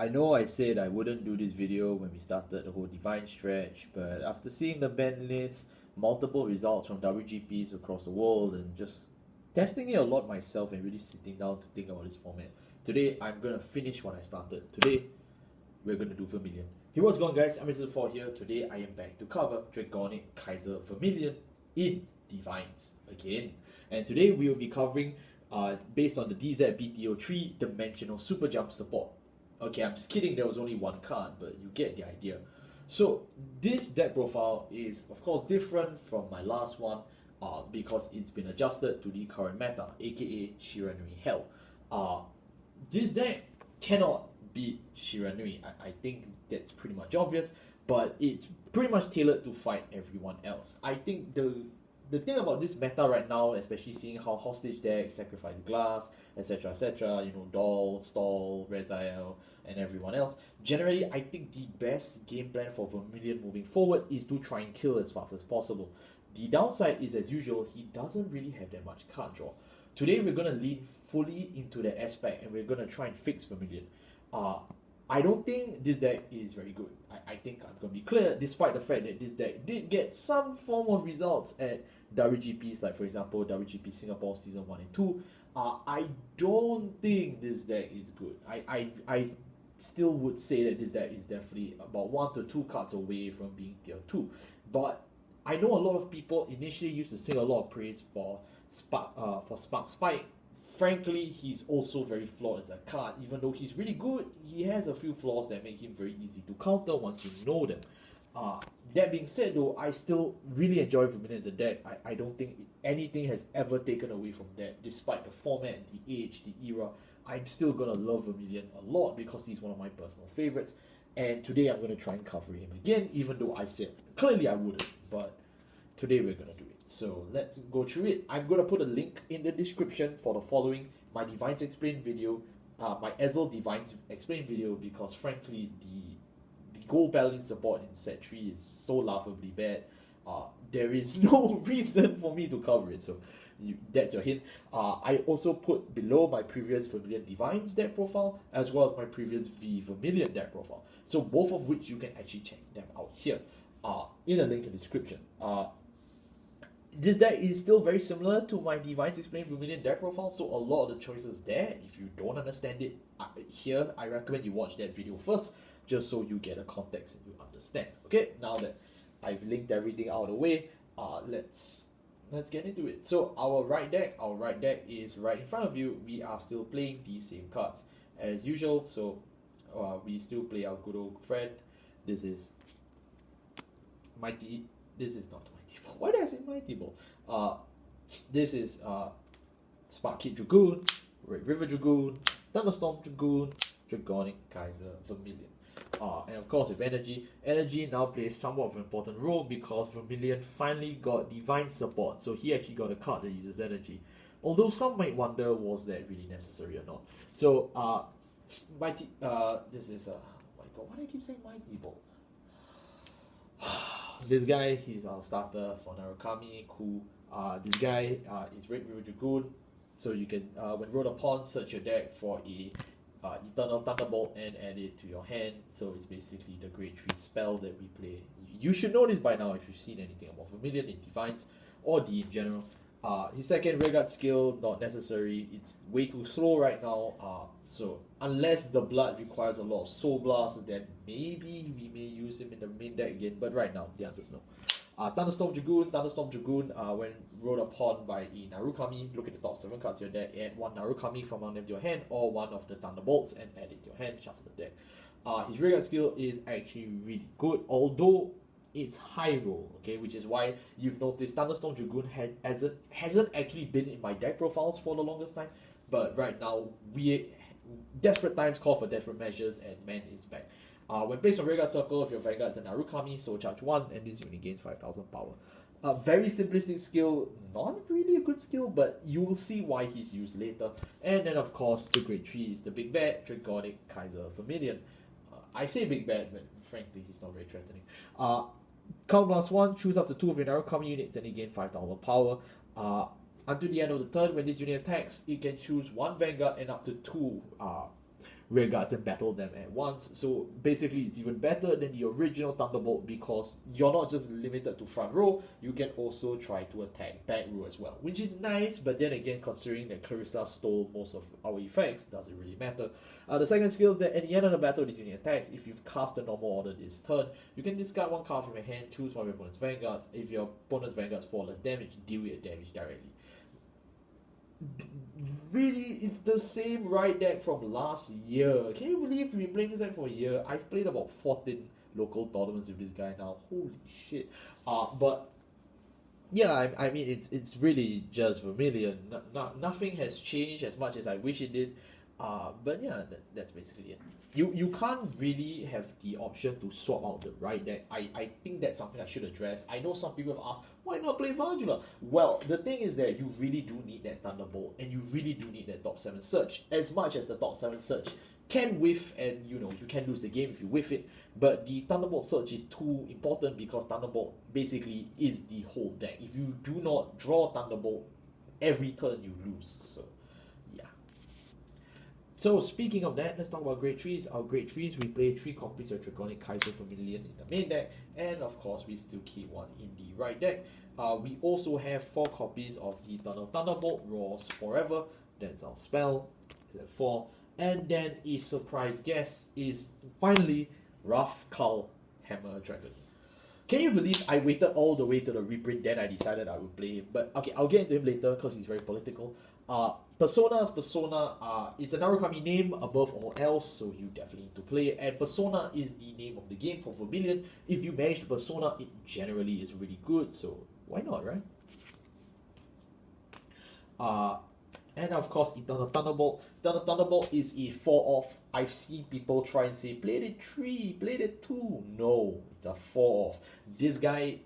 I know I said I wouldn't do this video when we started the whole Divine stretch, but after seeing the ban list, multiple results from WGPs across the world, and just testing it a lot myself and really sitting down to think about this format, today I'm gonna finish what I started. Today, we're gonna do Vermillion. Hey, what's going on, guys? I'm DZBT03 here. Today I am back to cover Dragonic Kaiser Vermillion in DivineZ again. And today we will be covering, based on the DZBT03 Dimensional Super Jump support. Okay, I'm just kidding, there was only one card, but you get the idea. So, this deck profile is, of course, different from my last one because it's been adjusted to the current meta, aka Shiranui Hell. This deck cannot beat Shiranui. I think that's pretty much obvious, but it's pretty much tailored to fight everyone else. I think the thing about this meta right now, especially seeing how hostage decks, Sacrifice Glass, etc., you know, Doll, Stall, Rezael, and everyone else, generally I think the best game plan for Vermillion moving forward is to try and kill as fast as possible. The downside is, as usual, he doesn't really have that much card draw. Today we're going to lean fully into that aspect and we're going to try and fix Vermillion. I don't think this deck is very good. I think I'm going to be clear, despite the fact that this deck did get some form of results at WGPs, like for example WGP Singapore Season 1 and 2. I don't think this deck is good. I still would say that this deck is definitely about 1 to 2 cards away from being tier 2. But I know a lot of people initially used to sing a lot of praise for Spark Spike. Frankly, he's also very flawed as a card. Even though he's really good, he has a few flaws that make him very easy to counter once you know them. That being said though, I still really enjoy Vermillion as a deck. I don't think anything has ever taken away from that, despite the format, the age, the era. I'm still gonna love Vermillion a lot because he's one of my personal favorites. And today I'm gonna try and cover him again, even though I said clearly I wouldn't, but today we're gonna do it. So let's go through it. I'm gonna put a link in the description for the following: my DivineZ Explained video, my Ezel DivineZ Explained video, because frankly the gold balancing support in set 3 is so laughably bad. There is no reason for me to cover it, so that's your hint. I also put below my previous Vermillion DivineZ deck profile as well as my previous Vermillion deck profile, so both of which you can actually check them out here in a link in the description. This deck is still very similar to my DivineZ Explained Vermillion deck profile, so a lot of the choices there, if you don't understand it here, I recommend you watch that video first, just so you get a context and you understand. Okay, now that I've linked everything out of the way, let's get into it. So our right deck is right in front of you. We are still playing the same cards as usual, so we still play our good old friend. This is not Mighty Ball. Why did I say Mighty Ball? This is Spark Kid Dragoon, Red River Dragoon, Thunderstorm Dragoon, Dragonic Kaiser Vermillion. And of course with energy now plays somewhat of an important role because Vermillion finally got DivineZ support, so he actually got a card that uses energy. Although some might wonder, was that really necessary or not? So this is oh my god, why do I keep saying Mighty Ball? This guy, he's our starter for Narukami, cool. This guy is Red River Dragoon, so you can, when rolled upon, search your deck for a Eternal Thunderbolt and add it to your hand. So it's basically the grade 3 spell that we play. You should know this by now if you've seen anything about Vermillion in DivineZ or D in general. His second rearguard skill, not necessary. It's way too slow right now. So unless the blood requires a lot of Soul Blast, then maybe we may use him in the main deck again. But right now, the answer is no. Thunderstorm Dragoon, when rolled upon by a Narukami, look at the top 7 cards of your deck, add 1 Narukami from among them to your hand, or 1 of the Thunderbolts and add it to your hand, shuffle the deck. His rearguard skill is actually really good, although it's high roll, okay, which is why you've noticed Thunderstorm Dragoon hasn't actually been in my deck profiles for the longest time, but right now, desperate times call for desperate measures, and man is back. When placed on rearguard circle, if your Vanguard is a Narukami, so charge 1, and this unit gains 5000 power. Very simplistic skill, not really a good skill, but you will see why he's used later. And then of course, the grade 3 is the big bad, Dragonic Kaiser Vermillion. I say big bad, but frankly, he's not very threatening. Count +1, choose up to 2 of your Narukami units, and they gain 5000 power. Until the end of the turn, when this unit attacks, it can choose 1 Vanguard and up to 2 rearguards and battle them at once. So basically it's even better than the original Thunderbolt because you're not just limited to front row, you can also try to attack back row as well, which is nice, but then again, considering that Clarissa stole most of our effects, doesn't really matter. The second skill is that at the end of the battle, these unit attacks, if you've cast a normal order this turn, you can discard one card from your hand, choose one of your opponent's vanguards. If your opponent's vanguards fall less damage, deal your damage directly. Really, it's the same right deck from last year. Can you believe we've been playing this deck for a year? I've played about 14 local tournaments with this guy now. Holy shit. But yeah, I mean, it's really just Vermillion. Nothing has changed as much as I wish it did. But yeah, that's basically it. You can't really have the option to swap out the right deck. I think that's something I should address. I know some people have asked, why not play Vardula? Well, the thing is that you really do need that Thunderbolt, and you really do need that top 7 search. As much as the top 7 search can whiff, and you can lose the game if you whiff it, but the Thunderbolt search is too important because Thunderbolt basically is the whole deck. If you do not draw Thunderbolt, every turn you lose. So yeah. So speaking of that, let's talk about grade 3s. Our grade 3s, we play 3 copies of Dragonic Kaiser Vermillion in the main deck, and of course we still keep one in the right deck. We also have 4 copies of the Eternal Thunderbolt, Roars Forever. That's our spell, is at 4. And then a surprise guest is finally Rough Cull Hammer Dragon. Can you believe I waited all the way to the reprint, then I decided I would play him? But okay, I'll get into him later because he's very political. Persona is Persona. It's a Narukami name above all else, so you definitely need to play. And Persona is the name of the game for Vermillion. If you manage the Persona, it generally is really good, so why not, right? And of course, Eternal Thunderbolt. Eternal Thunderbolt is a 4-off. I've seen people try and say, played it 3, played it 2. No, it's a 4-off. This guy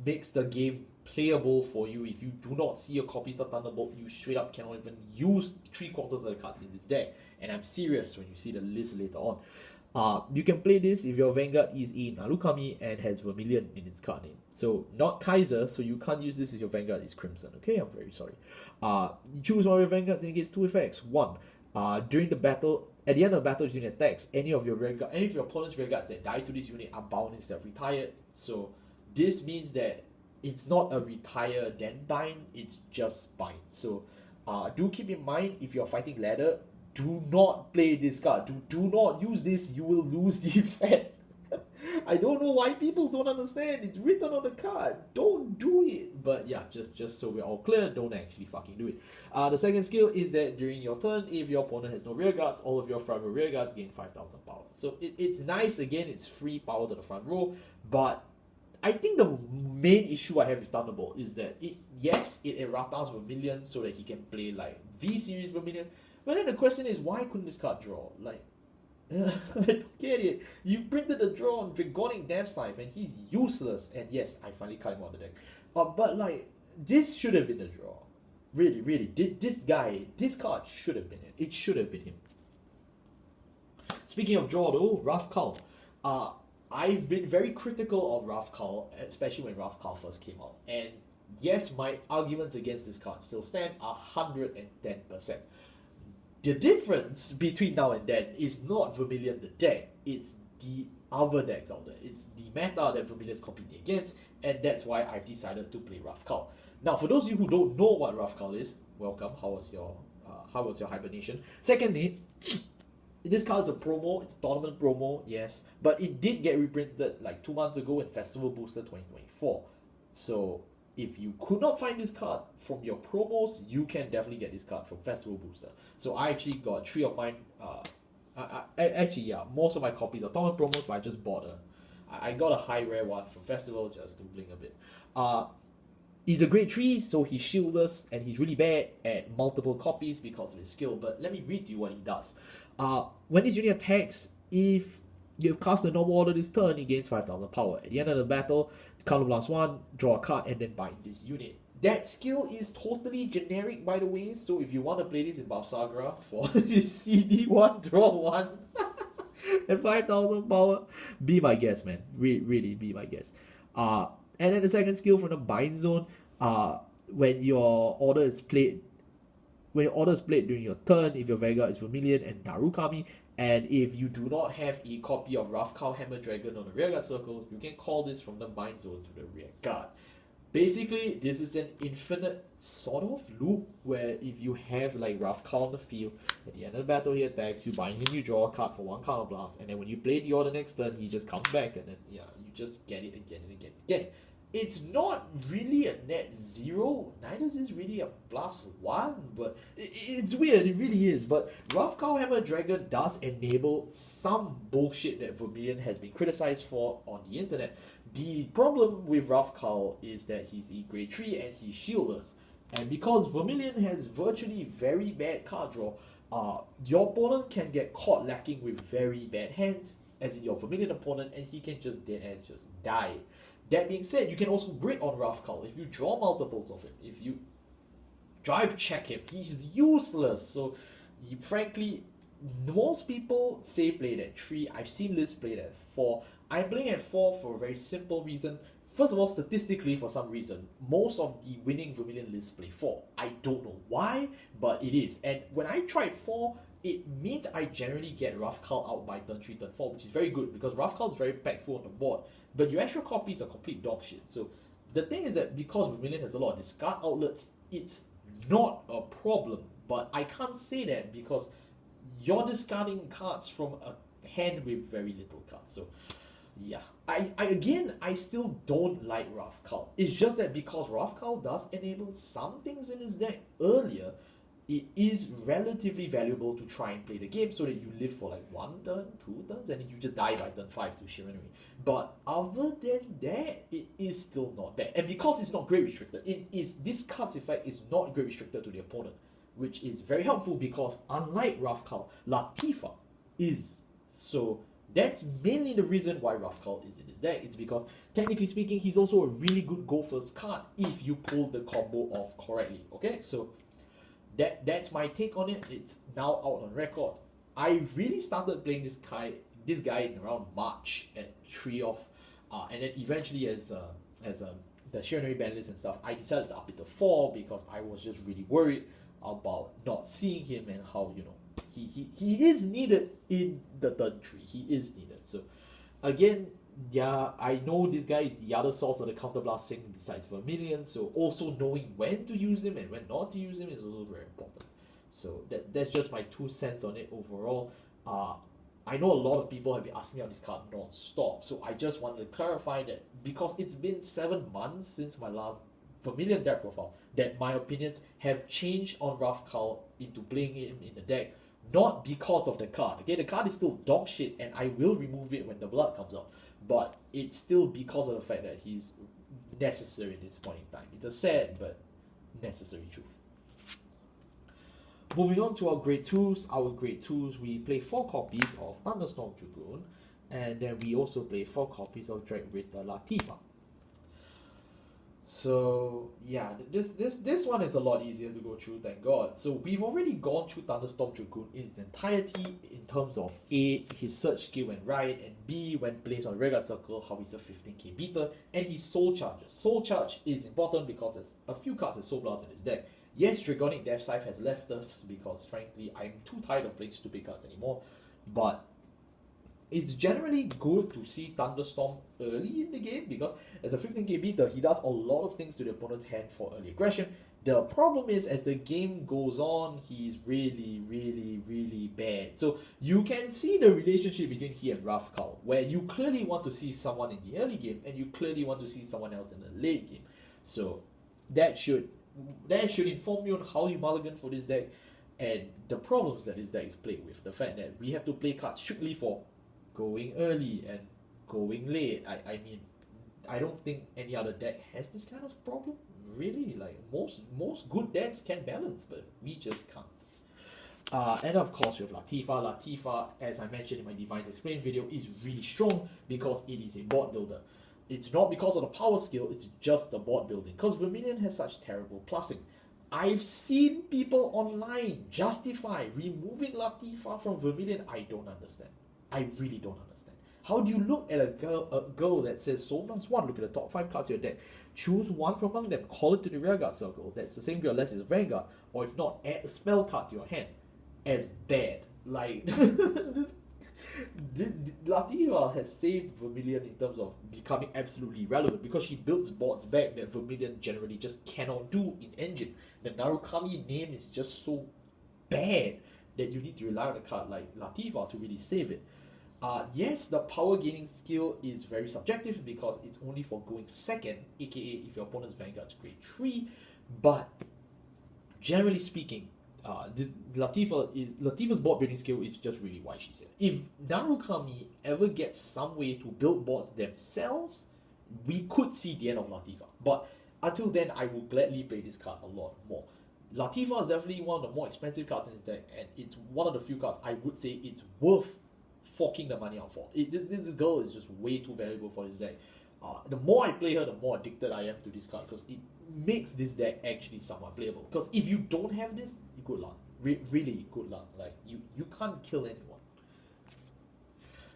makes the game playable for you. If you do not see your copies of Thunderbolt, you straight up cannot even use 3/4 of the cards in this deck. And I'm serious when you see the list later on. You can play this if your Vanguard is in Narukami and has Vermillion in its card name. So not Kaiser, so you can't use this if your Vanguard is Crimson. Okay, I'm very sorry. You choose one of your Vanguards and it gets 2 effects. 1, during the battle, at the end of the battle, this unit attacks. Any of your opponent's Vanguards that die to this unit are bound instead of retired. So this means that it's not a retire then bind, it's just bind. So do keep in mind, if you're fighting ladder, do not play this card. Do not use this, you will lose the effect. I don't know why people don't understand. It's written on the card. Don't do it. But yeah, just so we're all clear, don't actually fucking do it. The second skill is that during your turn, if your opponent has no rear guards, all of your front row rear guards gain 5,000 power. So it's nice. Again, it's free power to the front row, but I think the main issue I have with Thunderbolt is that it erratas Vermillion so that he can play like V-Series Vermillion. But then the question is, why couldn't this card draw? Like, I don't get it. You printed a draw on Dragonic Death Scythe and he's useless. And yes, I finally cut him out of the deck. But like, this should have been a draw. Really. This card should have been it. It should have been him. Speaking of draw though, Rough Cull. I've been very critical of Rough Cull, especially when Rough Cull first came out. And yes, my arguments against this card still stand 110%. The difference between now and then is not Vermillion the deck, it's the other decks out there. It's the meta that Vermillion is competing against, and that's why I've decided to play Rough Cull. Now, for those of you who don't know what Rough Cull is, welcome. How was your hibernation? Secondly, this card is a promo. It's a tournament promo, yes, but it did get reprinted like 2 months ago in Festival Booster 2024. So if you could not find this card from your promos, you can definitely get this card from Festival Booster. So I actually got 3 of mine. Most of my copies are tournament promos, but I just bought I got a high rare one from Festival just to bling a bit. He's a grade 3, so he's shieldless, and he's really bad at multiple copies because of his skill. But let me read to you what he does. When this unit attacks, if you've cast a normal order this turn, he gains 5,000 power. At the end of the battle, counterblast 1, draw a card, and then bind this unit. That skill is totally generic, by the way, so if you want to play this in Balsagra for CD1, draw 1, and 5,000 power, be my guest, man. Really be my guest. And then the second skill from the bind zone, when your order is played when your order is played during your turn, if your Vanguard is Vermillion and Narukami, and if you do not have a copy of Ravkal Hammer Dragon on the rearguard circle, you can call this from the Mind Zone to the rear guard. Basically, this is an infinite sort of loop where if you have like Ravkal on the field, at the end of the battle he attacks, you bind him, you draw a card for 1 counter blast, and then when you play the order next turn, he just comes back, and then you just get it again and again and again. It's not really a net 0, neither is this really a +1, but it's weird, it really is. But Ravkal Hammer Dragon does enable some bullshit that Vermillion has been criticized for on the internet. The problem with Ravkal is that he's a grade 3 and he's shieldless. And because Vermillion has virtually very bad card draw, your opponent can get caught lacking with very bad hands, as in your Vermillion opponent, and he can just dead ass just die. That being said, you can also Brit on Ravkal. If you draw multiples of him, if you drive check him, he's useless. So, frankly, most people say played at 3. I've seen lists played at 4. I'm playing at 4 for a very simple reason. First of all, statistically, for some reason, most of the winning Vermillion lists play 4. I don't know why, but it is. And when I tried 4, it means I generally get Ravkal out by turn 3, turn 4, which is very good because Ravkal is very impactful on the board. But your extra copies are complete dog shit. So the thing is that because Vermillion has a lot of discard outlets, it's not a problem. But I can't say that because you're discarding cards from a hand with very little cards. So yeah, I still don't like Ravkal. It's just that because Ravkal does enable some things in his deck earlier, it is relatively valuable to try and play the game so that you live for like 1 turn, 2 turns, and then you just die by turn 5 to Shiranui. But other than that, it is still not bad. And because it's not grade restricted, this card's effect is not grade restricted to the opponent, which is very helpful because unlike Ravkal, Latifa is. So that's mainly the reason why Ravkal is in his deck. It's because, technically speaking, he's also a really good go first card if you pull the combo off correctly. Okay, so that's my take on it. It's now out on record. I really started playing this guy in around March at 3 off, and then eventually as the Shiranui ban list and stuff, I decided to up it to 4 because I was just really worried about not seeing him and how he is needed in the turn 3. He is needed. So again, yeah, I know this guy is the other source of the counterblast sync besides Vermillion, so also knowing when to use him and when not to use him is also very important. So that's just my 2 cents on it overall. I know a lot of people have been asking me about this card non-stop, so I just wanted to clarify that because it's been 7 months since my last Vermillion deck profile, that my opinions have changed on Ravkal into playing him in the deck, not because of the card. Okay, the card is still dog shit and I will remove it when the blood comes out. But it's still because of the fact that he's necessary at this point in time. It's a sad but necessary truth. Moving on to our grade 2s. Our grade 2s, we play 4 copies of Thunderstorm Dragoon, and then we also play 4 copies of Drag Ritter Latifa. So yeah, this one is a lot easier to go through, thank God. So we've already gone through Thunderstorm Dragoon in its entirety in terms of A, his search skill when right, and B, when placed on rearguard circle, how he's a 15k beater, and his soul charges. Soul charge is important because there's a few cards with Soul Blast in his deck. Yes, Dragonic Death Scythe has left us because frankly I'm too tired of playing stupid cards anymore, but it's generally good to see Thunderstorm early in the game because as a 15k beater, he does a lot of things to the opponent's hand for early aggression. The problem is as the game goes on, he's really, really, really bad. So you can see the relationship between he and Ravkal, where you clearly want to see someone in the early game and you clearly want to see someone else in the late game. So that should inform you on how you mulligan for this deck and the problems that this deck is played with. The fact that we have to play cards strictly for going early and going late. I mean, I don't think any other deck has this kind of problem. Really, like most good decks can balance, but we just can't. And of course, we have Latifa. Latifa, as I mentioned in my DivineZ Explained video, is really strong because it is a board builder. It's not because of the power skill, it's just the board building. Because Vermillion has such terrible plussing. I've seen people online justify removing Latifa from Vermillion. I don't understand. I really don't understand. How do you look at a girl that says Soul plus 1, look at the top 5 cards of your deck, choose one from among them, call it to the rearguard circle, that's the same girl unless it's a Vanguard, or if not, add a spell card to your hand, as bad. Like, Lativa has saved Vermillion in terms of becoming absolutely relevant because she builds boards back that Vermillion generally just cannot do in Engine. The Narukami name is just so bad that you need to rely on a card like Lativa to really save it. Yes, the power gaining skill is very subjective because it's only for going second, aka if your opponent's Vanguard's grade 3, but generally speaking, Latifa's board building skill is just really why she said. If Narukami ever gets some way to build boards themselves, we could see the end of Latifa. But until then, I will gladly play this card a lot more. Latifa is definitely one of the more expensive cards in this deck, and it's one of the few cards I would say it's worth forking the money out for. This girl is just way too valuable for this deck. The more I play her, the more addicted I am to this card because it makes this deck actually somewhat playable. Because if you don't have this, good luck. Really good luck. Like, you can't kill anyone.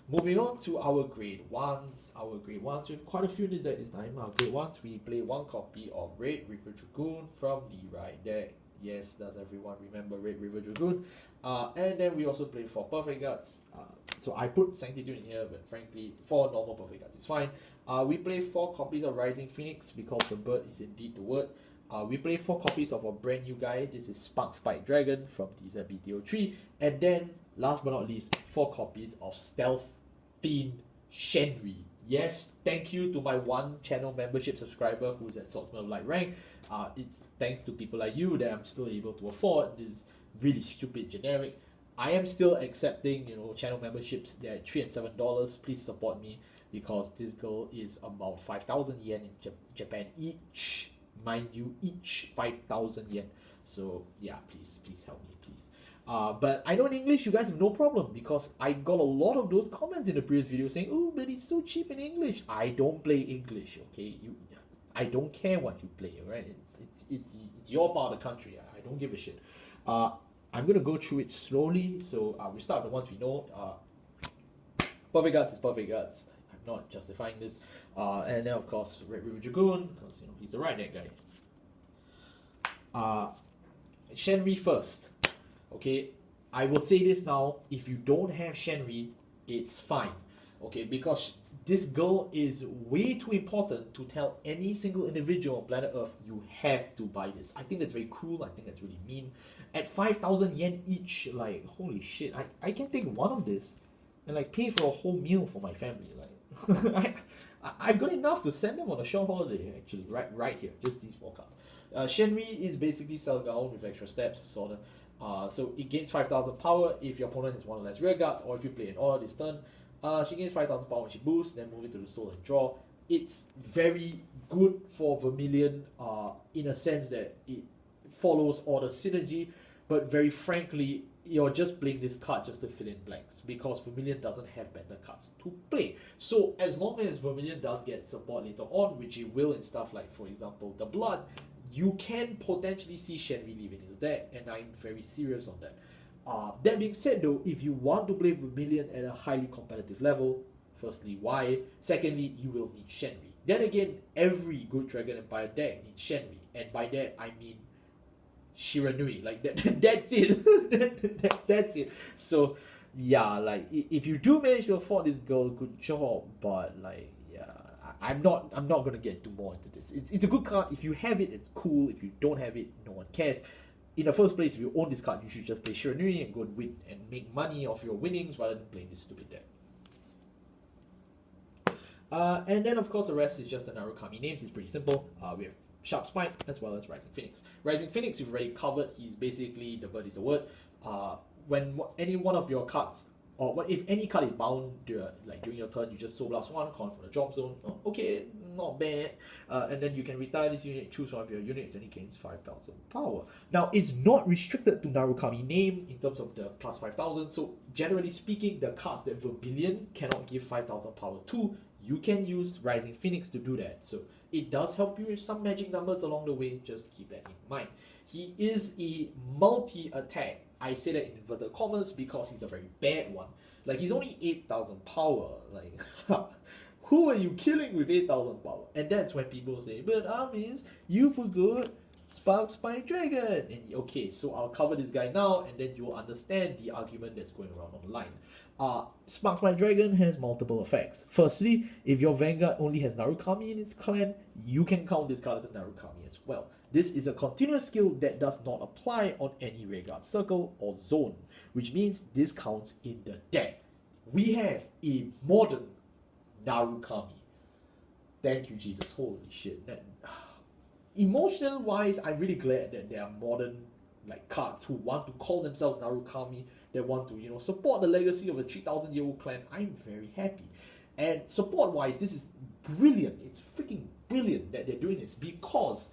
Moving on to our grade 1s. We have quite a few in this deck this time. Our grade 1s, we play one copy of Red River Dragoon from the right deck. Yes, does everyone remember Red River Dragoon? And then we also play 4 Perfect Guards. So I put Sanctitude in here, but frankly, 4 normal Perfect Guards is fine. We play 4 copies of Rising Phoenix because the bird is indeed the word. We play 4 copies of a brand new guy. This is Spark Spike Dragon from DZBT03. And then, last but not least, 4 copies of Stealth Fiend Shenri. Yes, thank you to my 1 channel membership subscriber who's at Swordsman of Light rank. It's thanks to people like you that I'm still able to afford this really stupid generic. I am still accepting, channel memberships. They're at $3 and $7. Please support me because this girl is about 5,000 yen in Japan each. Mind you, each 5,000 yen. So yeah, please help me, please. But I know in English you guys have no problem because I got a lot of those comments in the previous video saying, "Oh, but it's so cheap in English." I don't play English, okay? I don't care what you play, right? It's your part of the country. I don't give a shit. I'm gonna go through it slowly. So we start with the ones we know. Perfect Guards is Perfect Guards. I'm not justifying this. And then of course Red River Dragoon, because he's the right deck guy. Shenri first. Okay, I will say this now. If you don't have Shenri, it's fine. Okay, because this girl is way too important to tell any single individual on planet Earth you have to buy this. I think that's very cruel. I think that's really mean. At 5,000 yen each, like, holy shit, I can take one of this and like pay for a whole meal for my family. Like, I've got enough to send them on a short holiday. Actually, right here, just these 4 cards. Shenri is basically Selgaon with extra steps, sort of. So it gains 5,000 power if your opponent has 1 or less rear guards, or if you play an order this turn. She gains 5,000 power when she boosts, then move it to the soul and draw. It's very good for Vermillion in a sense that it follows order synergy, but very frankly, you're just playing this card just to fill in blanks because Vermillion doesn't have better cards to play. So as long as Vermillion does get support later on, which it will in stuff like, for example, the Blood, you can potentially see Shenri leaving his deck, and I'm very serious on that. That being said though, if you want to play Vermillion at a highly competitive level, firstly, why? Secondly, you will need Shenri. Then again, every good Dragon Empire deck needs Shenri, and by that I mean Shiranui. Like that's it. That's it. So yeah, like if you do manage to afford this girl, good job. But like, yeah, I'm not gonna get too more into this. It's a good card. If you have it, it's cool. If you don't have it, no one cares. In the first place, if you own this card, you should just play Shiranui and go and win and make money off your winnings rather than playing this stupid deck. And then of course the rest is just the Narukami names. It's pretty simple. We have Sharp Spike as well as Rising Phoenix. Rising Phoenix we've already covered. He's basically the bird is the word. When any one of your cards, or if any card is bound like during your turn, you just Soul Blast 1, call from the drop zone. Oh, okay, not bad. And then you can retire this unit, choose one of your units, and it gains 5,000 power. Now it's not restricted to Narukami name in terms of the plus 5,000. So generally speaking, the cards that Vermillion cannot give 5,000 power to, you can use Rising Phoenix to do that. So it does help you with some magic numbers along the way. Just keep that in mind. He is a multi-attack I say that in inverted commas because he's a very bad one. Like, he's only 8,000 power. Like, who are you killing with 8,000 power? And that's when people say, but Amis, you forgot Sparks by Dragon. And okay, so I'll cover this guy now, and then you'll understand the argument that's going around online. Sparks by Dragon has multiple effects. Firstly, if your Vanguard only has Narukami in its clan, you can count this card as a Narukami as well. This is a continuous skill that does not apply on any Rearguard circle or zone, which means this counts in the deck. We have a modern Narukami. Thank you, Jesus. Holy shit. Emotional wise, I'm really glad that there are modern cards who want to call themselves Narukami, that want to, support the legacy of a 3,000-year-old clan. I'm very happy. And support wise, this is brilliant. It's freaking brilliant that they're doing this, because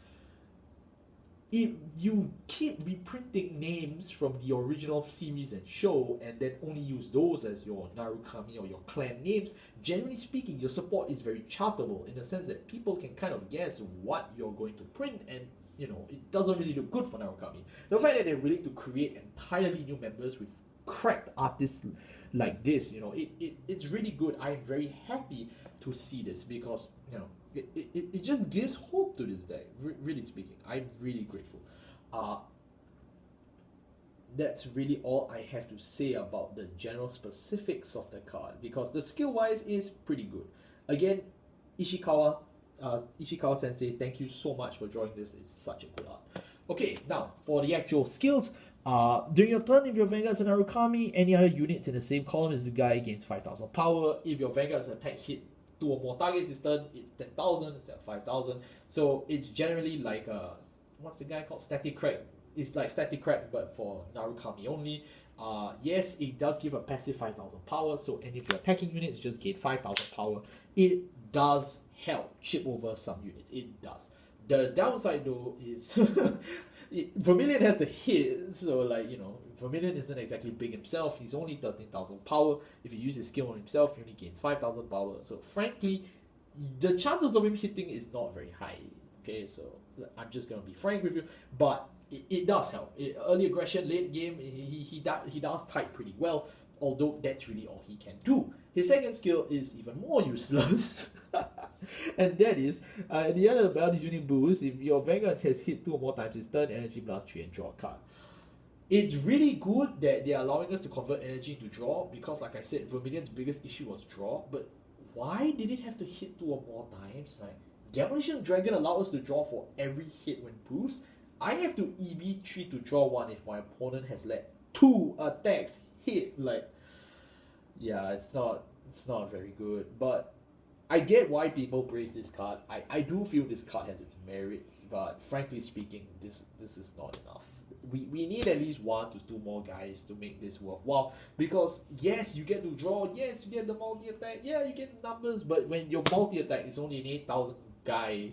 if you keep reprinting names from the original series and show and then only use those as your Narukami or your clan names, generally speaking, your support is very charitable in the sense that people can kind of guess what you're going to print, and it doesn't really look good for Narukami. The fact that they're willing to create entirely new members with cracked artists like this, it's really good. I'm very happy to see this, because it just gives hope to this deck. Really speaking, I'm really grateful. That's really all I have to say about the general specifics of the card, because the skill wise is pretty good. Again, Ishikawa Sensei, thank you so much for drawing this. It's such a good art. Okay, now for the actual skills. During your turn, if your Vanguard's an Narukami, any other units in the same column as the guy gains 5,000 power. If your Vanguard's attack hit 2 or more targets this turn, it's 10,000 instead of 5,000. So it's generally like what's the guy called? Static Crack. It's like Static Crack, but for Narukami only. Yes, it does give a passive 5,000 power, so and if your attacking units just gain 5,000 power, it does help chip over some units. It does. The downside though is Vermillion has the hit, so Vermillion isn't exactly big himself. He's only 13,000 power. If he uses his skill on himself, he only gains 5,000 power. So frankly, the chances of him hitting is not very high. Okay, so I'm just gonna be frank with you, but it does help. Early aggression, late game, he does type pretty well, although that's really all he can do. His second skill is even more useless. And that is, at the end of the bounty's winning boost, if your Vanguard has hit 2 or more times his turn, Energy Blast 3 and draw a card. It's really good that they are allowing us to convert energy to draw, because like I said, Vermillion's biggest issue was draw, but why did it have to hit 2 or more times? Demolition Dragon allows us to draw for every hit when boost. I have to EB3 to draw 1 if my opponent has let 2 attacks hit. Yeah, it's not very good, but I get why people praise this card. I do feel this card has its merits, but frankly speaking, this is not enough. We need at least 1 to 2 more guys to make this worthwhile, because yes, you get to draw, yes, you get the multi-attack, yeah, you get the numbers, but when your multi-attack is only an 8,000 guy,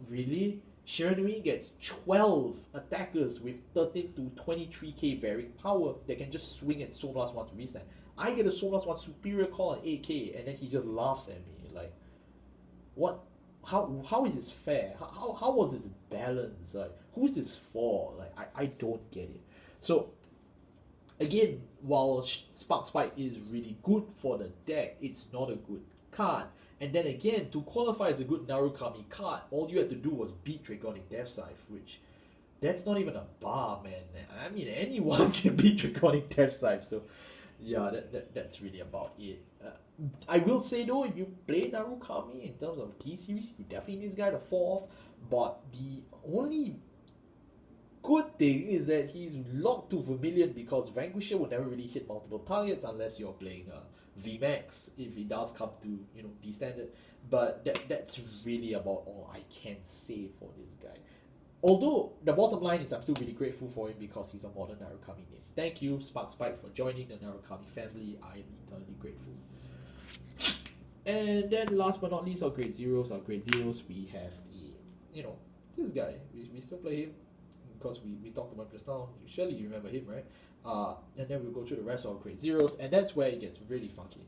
really? Shiranui gets 12 attackers with 13 to 23k varying power that can just swing at Soul Blast 1 to restand. I get a Soul Blast 1 superior call on 8k, and then he just laughs at me. What? How is this fair? How was this balance? Who's this for? I don't get it. So, again, while Spark Spike is really good for the deck, it's not a good card. And then again, to qualify as a good Narukami card, all you had to do was beat Dragonic Death Scythe, which that's not even a bar, man. I mean, anyone can beat Dragonic Death Scythe, so yeah, that's really about it. I will say though, if you play Narukami in terms of T-Series, you definitely need this guy to fall off, but the only good thing is that he's locked to Vermillion, because Vanquisher will never really hit multiple targets unless you're playing VMAX, if it does come to D-Standard, but that's really about all I can say for this guy. Although the bottom line is I'm still really grateful for him because he's a modern Narukami name. Thank you, Spark Spike, for joining the Narukami family. I am eternally grateful. And then last but not least, our grade zeros. We have this guy. We still play him because we talked about him just now. Surely you remember him, right? And then we'll go through the rest of our grade zeros, and that's where it gets really funky.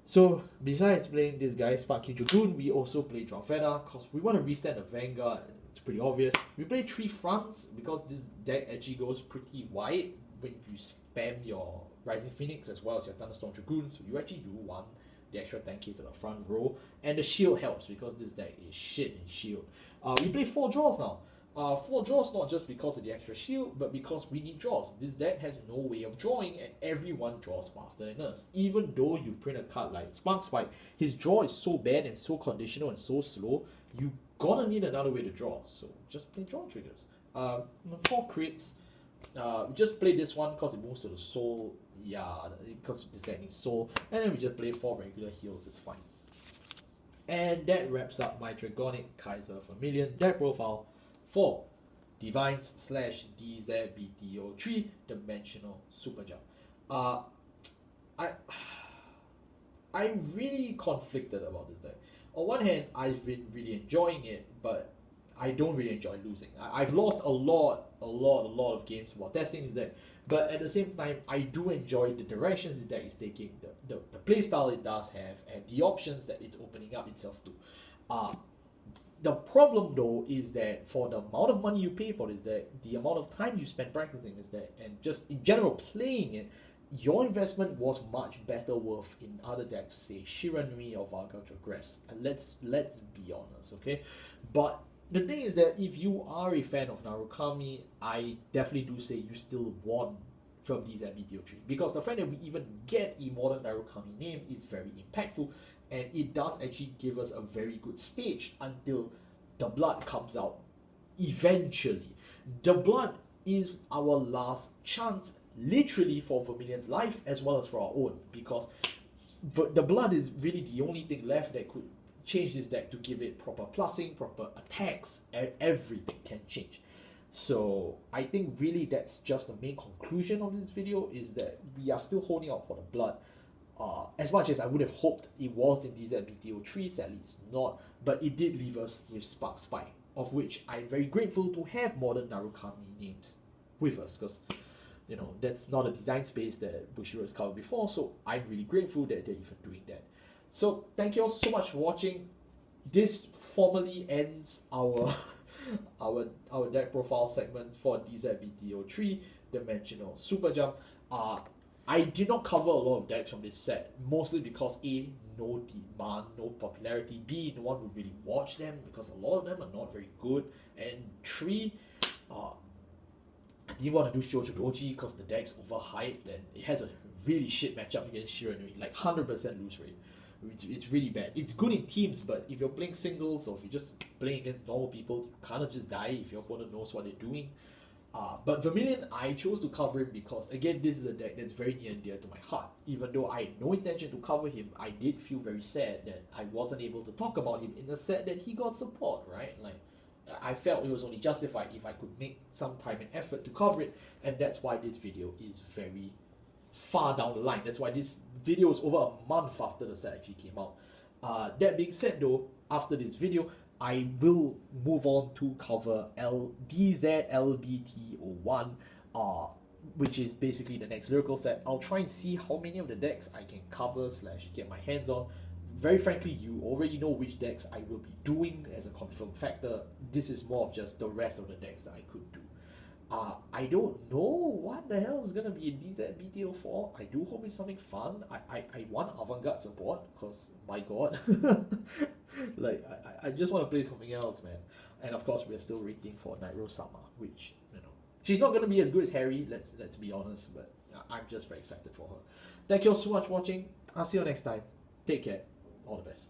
So besides playing this guy, Spark King Dragoon, we also play Drawfeda because we want to restand the Vanguard. it's pretty obvious. We play 3 fronts because this deck actually goes pretty wide when you spam your Rising Phoenix as well as your Thunderstorm Dragoons. So you actually do want the extra 10k to the front row, and the shield helps because this deck is shit in shield. We play 4 draws now. 4 draws not just because of the extra shield, but because we need draws. This deck has no way of drawing, and everyone draws faster than us. Even though you print a card like Spark Spike, his draw is so bad and so conditional and so slow, you gonna need another way to draw. So just play draw triggers. 4 crits. We just play this one because it moves to the soul. Yeah, because this deck needs soul. And then we just play 4 regular heals, it's fine. And that wraps up my Dragonic Kaiser Vermillion deck profile for DivineZ / DZBT03 Dimensional Super Jump. I'm really conflicted about this deck. On one hand, I've been really enjoying it, but I don't really enjoy losing. I've lost a lot of games while testing this deck, but at the same time, I do enjoy the directions this deck is taking, the playstyle it does have, and the options that it's opening up itself to. The problem though is that for the amount of money you pay for this deck, the amount of time you spend practicing this deck, and just in general playing it, your investment was much better worth in other decks, say Shiranui or Varga Regress. And let's be honest, okay? But the thing is that if you are a fan of Narukami, I definitely do say you still won from DZBT03, because the fact that we even get a modern Narukami name is very impactful, and it does actually give us a very good stage until the blood comes out eventually. The blood is our last chance, literally, for Vermillion's life as well as for our own, because the blood is really the only thing left that could change this deck to give it proper plussing, proper attacks, and everything can change. So I think really that's just the main conclusion of this video, is that we are still holding out for the blood. As much as I would have hoped it was in DZBT03, sadly it's not, but it did leave us with Spark Spike, of which I'm very grateful to have modern Narukami names with us, because you know that's not a design space that Bushiroad has covered before, so I'm really grateful that they're even doing that. So thank you all so much for watching. This formally ends our our deck profile segment for DZBT03 Dimensional Super Jump. I did not cover a lot of decks from this set, mostly because A, no demand, no popularity, B, no one would really watch them because a lot of them are not very good, and 3, I didn't want to do Shoujo Doji because the deck's overhyped and it has a really shit matchup against Shiranui, like 100% lose rate. It's really bad. It's good in teams, but if you're playing singles or if you're just playing against normal people, you kind of just die if your opponent knows what they're doing. But Vermillion, I chose to cover him because, again, this is a deck that's very near and dear to my heart. Even though I had no intention to cover him, I did feel very sad that I wasn't able to talk about him in the set that he got support, right? Like, I felt it was only justified if I could make some time and effort to cover it, and that's why this video is very far down the line. That's why this video is over a month after the set actually came out. That being said though, after this video, I will move on to cover DZLBT01, which is basically the next lyrical set. I'll try and see how many of the decks I can cover / get my hands on. Very frankly, you already know which decks I will be doing as a confirmed factor. This is more of just the rest of the decks that I could do. I don't know what the hell is going to be in DZBT04. I do hope it's something fun. I want avant-garde support, because my god. Like, I just want to play something else, man. And of course, we're still waiting for Nairo-sama, which, you know, she's not going to be as good as Harry, let's be honest, but I'm just very excited for her. Thank you all so much for watching. I'll see you next time. Take care. All the best.